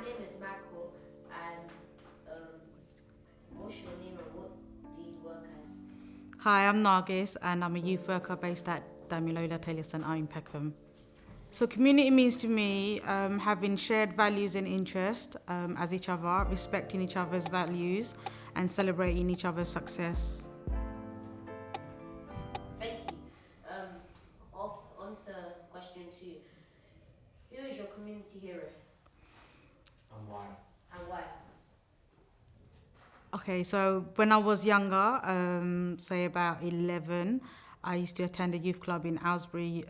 name is Michael, and um, what's your name and what do you work as? Hi, I'm Nargis and I'm a youth worker based at Damilola Taylor Centre in Peckham. So, community means to me having shared values and interests as each other, respecting each other's values, and celebrating each other's success. Thank you. Off on to question two. Who is your community hero And why? and why? Okay, so when I was younger, say about 11, I used to attend a youth club in Aylesbury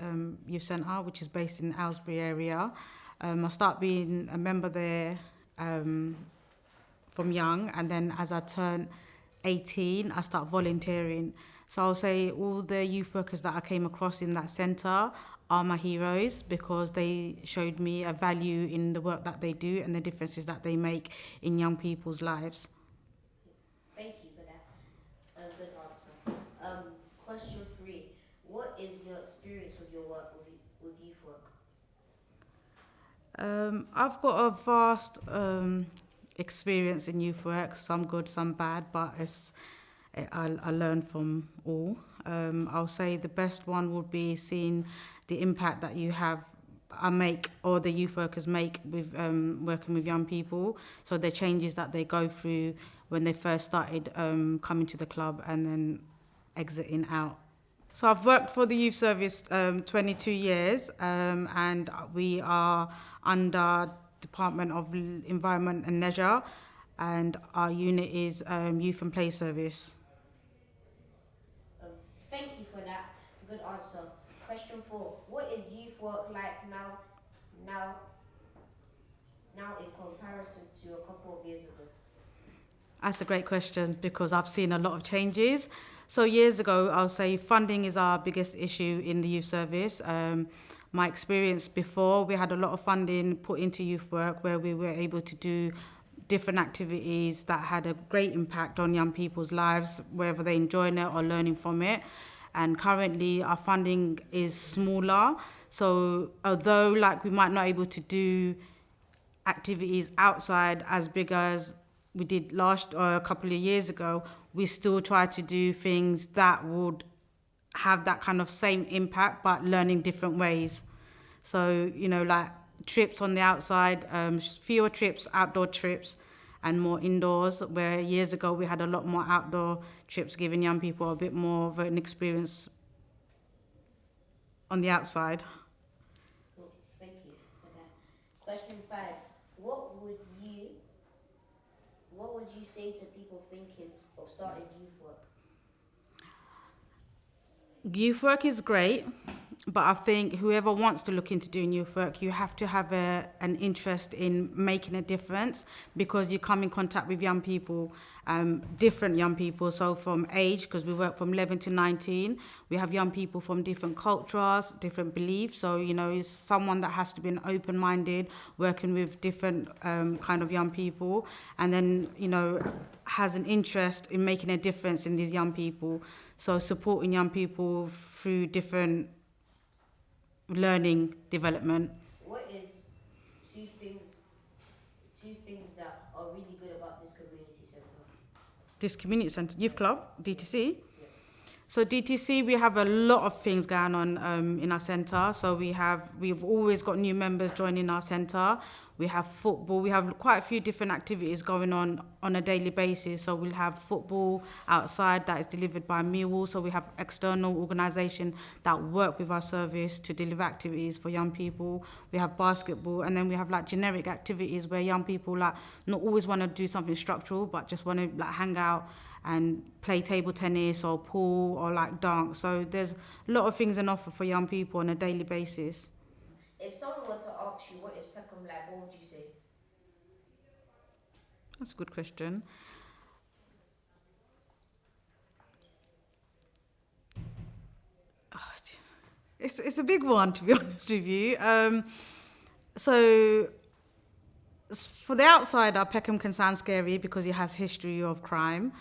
Youth Centre, which is based in the Aylesbury area. I started being a member there um, from young, and then as I turned 18, I started volunteering. So I'll say all the youth workers that I came across in that centre are my heroes because they showed me a value in the work that they do and the differences that they make in young people's lives. Thank you for that. Good answer. Question three. What is your experience with your work with youth work? I've got a vast experience in youth work, some good, some bad, but I learn from all. I'll say the best one would be seeing the impact that I make, or the youth workers make with working with young people. So the changes that they go through when they first started coming to the club and then exiting out. So I've worked for the youth service 22 years, and we are under Department of Environment and Leisure, and our unit is Youth and Play Service. Um, Thank you for that. Good answer. Question four. What is youth work like now, now in comparison to a couple of years ago? That's a great question because I've seen a lot of changes. So years ago, I'll say funding is our biggest issue in the youth service. My experience before, we had a lot of funding put into youth work where we were able to do different activities that had a great impact on young people's lives, whether they enjoying it or learning from it. And currently our funding is smaller. So although like we might not able to do activities outside as big as we did last or a couple of years ago, we still try to do things that would have that kind of same impact but learning different ways. So, like trips on the outside, fewer trips, outdoor trips, and more indoors, where years ago we had a lot more outdoor trips, giving young people a bit more of an experience on the outside. Cool. Thank you for that. Question five. What would you what would you say to people thinking of starting youth work? Youth work is great, but I think whoever wants to look into doing youth work, you have to have an interest in making a difference because you come in contact with young people, different young people. So from age, because we work from 11 to 19, we have young people from different cultures, different beliefs. So, it's someone that has to be an open-minded, working with different kind of young people, and then, has an interest in making a difference in these young people. So supporting young people through different learning development. What is two things two things that are really good about this community center? This community centre, youth club, DTC. Yeah. So DTC, we have a lot of things going on in our centre. So we've always got new members joining our centre. We have football. We have quite a few different activities going on a daily basis. So we'll have football outside that is delivered by Millwall. So we have external organisation that work with our service to deliver activities for young people. We have basketball, and then we have like generic activities where young people like not always want to do something structural, but just want to like hang out and play table tennis or pool or like dance. So there's a lot of things on offer for young people on a daily basis. If someone were to ask you what is Peckham like, what would you say? That's a good question. Oh, it's a big one, to be honest with you. So for the outsider, Peckham can sound scary because it has history of crime.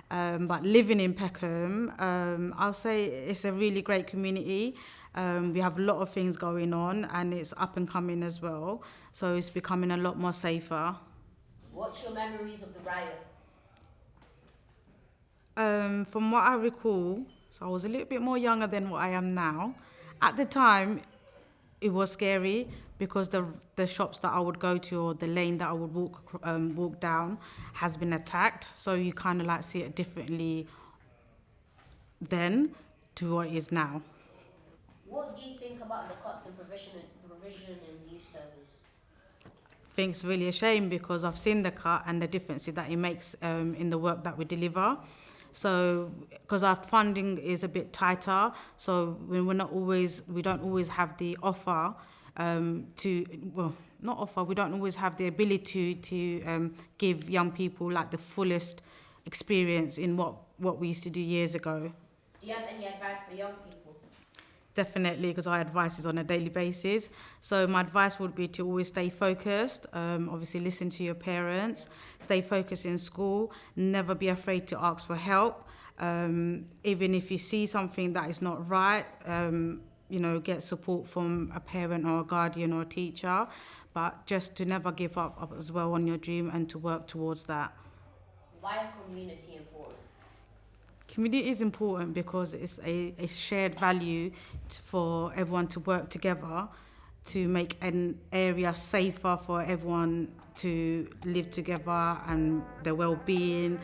But living in Peckham, I'll say it's a really great community. We have a lot of things going on and it's up and coming as well. So it's becoming a lot more safer. What's your memories of the riot? From what I recall, so I was a little bit more younger than what I am now. At the time, it was scary because the shops that I would go to or the lane that I would walk down has been attacked. So you kind of like see it differently then to what it is now. What do you think about the cuts in provision in youth service? I think it's really a shame because I've seen the cut and the differences that it makes in the work that we deliver. So, because our funding is a bit tighter, so we don't always have the offer we don't always have the ability to give young people like the fullest experience in what we used to do years ago. Do you have any advice for young people? Definitely, because our advice is on a daily basis. So my advice would be to always stay focused, obviously listen to your parents, stay focused in school, never be afraid to ask for help. Even if you see something that is not right, get support from a parent or a guardian or a teacher, but just to never give up as well on your dream and to work towards that. Why is community important? Community is important because it's a shared value for everyone to work together to make an area safer for everyone to live together and their well-being.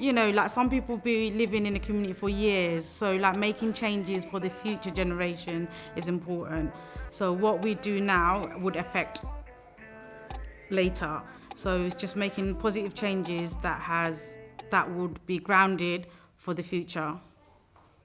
Like some people be living in a community for years, so like making changes for the future generation is important. So what we do now would affect later. So it's just making positive changes that would be grounded for the future.